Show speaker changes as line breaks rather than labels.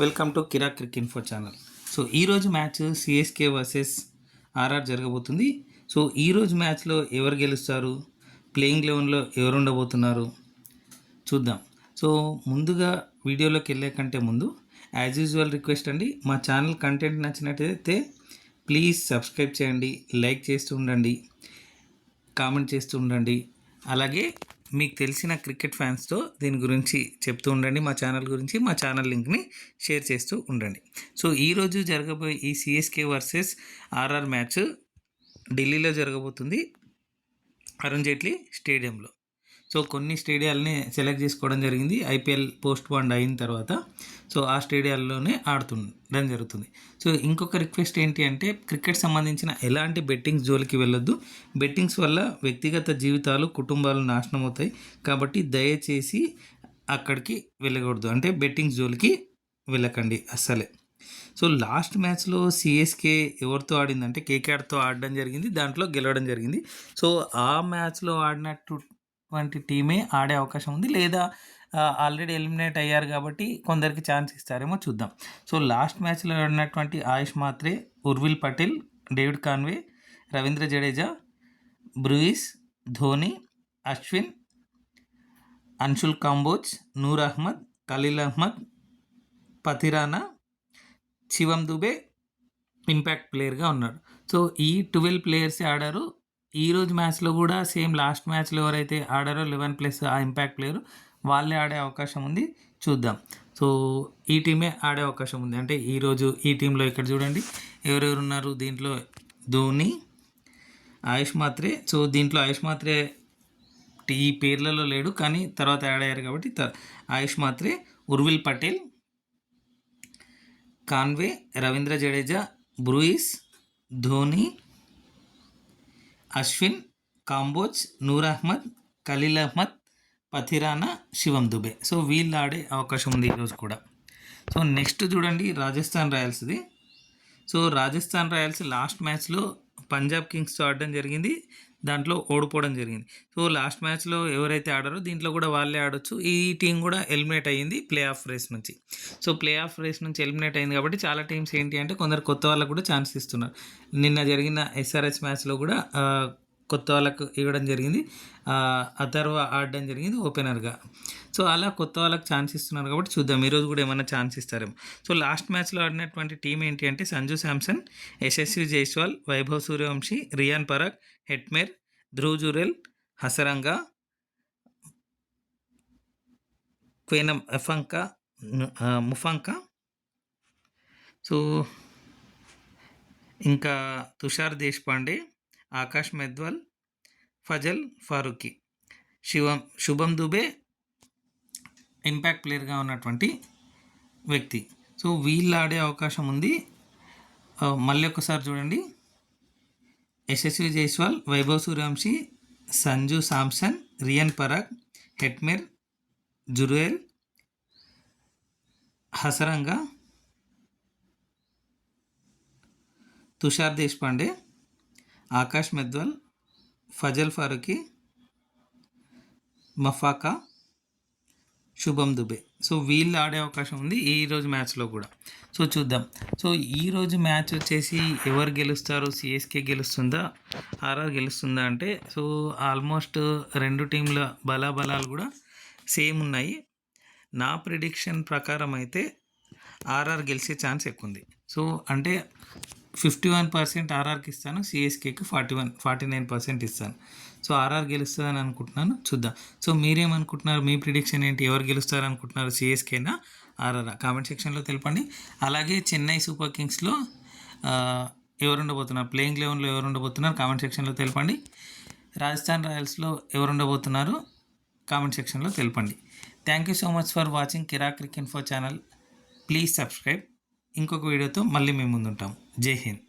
Welcome to Kirak cric info channel. So ఈరోజు match CSK versus RR జరగబోతుంది. So ఈరోజు మ్యాచ్లో ఎవరు గెలుస్తారు, ప్లేయింగ్ లెవెన్లో ఎవరు ఉండబోతున్నారు చూద్దాం. సో ముందుగా వీడియోలోకి వెళ్ళే కంటే ముందు యాజ్ యూజువల్ రిక్వెస్ట్ అండి, మా ఛానల్ కంటెంట్ నచ్చినట్టయితే ప్లీజ్ సబ్స్క్రైబ్ చేయండి, లైక్ చేస్తూ ఉండండి, కామెంట్ చేస్తూ ఉండండి. అలాగే మీకు తెలిసిన క్రికెట్ ఫ్యాన్స్తో దీని గురించి చెప్తూ ఉండండి, మా ఛానల్ గురించి. మా ఛానల్ లింక్ని షేర్ చేస్తూ ఉండండి. సో ఈరోజు జరగబోయే ఈ సిఎస్కే వర్సెస్ ఆర్ఆర్ మ్యాచ్ ఢిల్లీలో జరగబోతుంది, అరుణ్ జైట్లీ స్టేడియంలో. సో కొన్ని స్టేడియాలని సెలెక్ట్ చేసుకోవడం జరిగింది ఐపీఎల్ పోస్ట్ పోన్ అయిన తర్వాత. సో ఆ స్టేడియాల్లోనే ఆడుతుండడం జరుగుతుంది. సో ఇంకొక రిక్వెస్ట్ ఏంటి అంటే, క్రికెట్ సంబంధించిన ఎలాంటి బెట్టింగ్స్ జోలికి వెళ్ళొద్దు. బెట్టింగ్స్ వల్ల వ్యక్తిగత జీవితాలు, కుటుంబాలు నాశనం అవుతాయి. కాబట్టి దయచేసి అక్కడికి వెళ్ళకూడదు, అంటే బెట్టింగ్స్ జోలికి వెళ్ళకండి అస్సలే. సో లాస్ట్ మ్యాచ్లో సిఎస్కే ఎవరితో ఆడిందంటే కేకేఆర్తో ఆడడం జరిగింది, దాంట్లో గెలవడం జరిగింది. సో ఆ మ్యాచ్లో ఆడినటువంటి టీమే ఆడే అవకాశం ఉంది, లేదా ఆల్రెడీ ఎలిమినేట్ అయ్యారు కాబట్టి కొందరికి ఛాన్స్ ఇస్తారేమో చూద్దాం. సో లాస్ట్ మ్యాచ్లో ఆడినటువంటి Ayush Mhatre, Urvil Patel, David Conway, Ravindra Jadeja, Brevis, Dhoni, Ashwin, Anshul Kamboj, Noor Ahmad, Khaleel Ahmed, Pathirana, Shivam Dube impact ప్లేయర్గా ఉన్నారు. సో ఈ 12 ప్లేయర్స్ ఆడారు. ఈరోజు మ్యాచ్లో కూడా సేమ్ లాస్ట్ మ్యాచ్లో ఎవరైతే ఆడారో 11+ ఆ ఇంపాక్ట్ ప్లేయర్ వాళ్ళే ఆడే అవకాశం ఉంది, చూద్దాం. సో ఈ టీమే ఆడే అవకాశం ఉంది. అంటే ఈరోజు ఈ టీంలో ఇక్కడ చూడండి ఎవరెవరు ఉన్నారు. దీంట్లో ధోని, ఆయుష్ మాత్రే. సో దీంట్లో ఆయుష్ మాత్రే ఈ పేర్లలో లేడు, కానీ తర్వాత యాడ్ అయ్యారు కాబట్టి Ayush Mhatre, Urvil Patel, Conway, Ravindra Jadeja, Brevis, Dhoni, Ashwin, Kamboj, Noor Ahmad, Khaleel Ahmed, Pathirana, Shivam Dube. So వీళ్ళు ఆడే అవకాశం ఉంది ఈరోజు కూడా. సో నెక్స్ట్ చూడండి రాజస్థాన్ రాయల్స్ది. సో రాజస్థాన్ రాయల్స్ లాస్ట్ మ్యాచ్లో పంజాబ్ కింగ్స్తో ఆడడం జరిగింది, దాంట్లో ఓడిపోవడం జరిగింది. సో లాస్ట్ మ్యాచ్లో ఎవరైతే ఆడారో దీంట్లో కూడా వాళ్ళే ఆడొచ్చు. ఈ టీం కూడా ఎలిమినేట్ అయ్యింది ప్లే ఆఫ్ రేస్ నుంచి. సో ప్లే ఆఫ్ రేస్ నుంచి ఎలిమినేట్ అయింది కాబట్టి చాలా టీమ్స్ ఏంటి అంటే కొందరు కొత్త వాళ్ళకు కూడా ఛాన్స్ ఇస్తున్నారు. నిన్న జరిగిన ఎస్ఆర్హెచ్ మ్యాచ్లో కూడా కొత్త వాళ్ళకు ఇవ్వడం జరిగింది, అథర్వ ఆడడం జరిగింది ఓపెనర్గా. సో అలా కొత్త వాళ్ళకి ఛాన్స్ ఇస్తున్నారు కాబట్టి చూద్దాం ఈరోజు కూడా ఏమైనా ఛాన్స్ ఇస్తారేమో. సో లాస్ట్ మ్యాచ్లో ఆడినటువంటి టీం ఏంటి అంటే Sanju Samson, Yashasvi Jaiswal, Vaibhav Suryavanshi, Riyan Parag, Hetmyer, Dhruv Jurel, Hasaranga, Kwena Maphaka, so ఇంకా తుషార్ దేశ్పాండే, ఆకాష్ మెద్వాల్, ఫజల్ ఫారూఖీ, శుభం దుబే ఇంపాక్ట్ ప్లేయర్గా ఉన్నటువంటి వ్యక్తి. సో వీళ్ళు ఆడే అవకాశం ఉంది. మళ్ళీ ఒకసారి చూడండి, Yashasvi Jaiswal, Vaibhav Suryavanshi, Sanju Samson, Riyan Parag, Hetmyer, Jurel, Hasaranga, Tushar Deshpande, Akash Madhwal, Fazal Farooqi, Maphaka, Shubham Dubey. So వీళ్ళు ఆడే అవకాశం ఉంది ఈరోజు మ్యాచ్లో కూడా. సో చూద్దాం. సో ఈరోజు మ్యాచ్ వచ్చేసి ఎవరు గెలుస్తారు, సిఎస్కే గెలుస్తుందా, ఆర్ఆర్ గెలుస్తుందా అంటే, సో ఆల్మోస్ట్ రెండు టీంల బలాబలాలు కూడా సేమ్ ఉన్నాయి. నా ప్రిడిక్షన్ ప్రకారం అయితే ఆర్ఆర్ గెలిచే ఛాన్స్ ఎక్కువ ఉంది. సో అంటే 51% ఆర్ఆర్కి ఇస్తాను, సిఎస్కేకి 49% ఇస్తాను. సో ఆర్ఆర్ గెలుస్తుందని అనుకుంటున్నాను, చూద్దాం. సో మీరేమనుకుంటున్నారు, మీ ప్రిడిక్షన్ ఏంటి, ఎవరు గెలుస్తారు అనుకుంటున్నారు, సిఎస్కేనా ఆర్ఆర్? కామెంట్ సెక్షన్లో తెలపండి. అలాగే చెన్నై సూపర్ కింగ్స్లో ఎవరు ఉండబోతున్నారు, ప్లేయింగ్ లెవెన్లో ఎవరు ఉండబోతున్నారు కామెంట్ సెక్షన్లో తెలపండి. రాజస్థాన్ రాయల్స్లో ఎవరు ఉండబోతున్నారు కామెంట్ సెక్షన్లో తెలపండి. Thank you so much for watching Kirak cric info channel. Please subscribe. ఇంకొక వీడియోతో మళ్ళీ మేము ముందుంటాం. జై హింద్.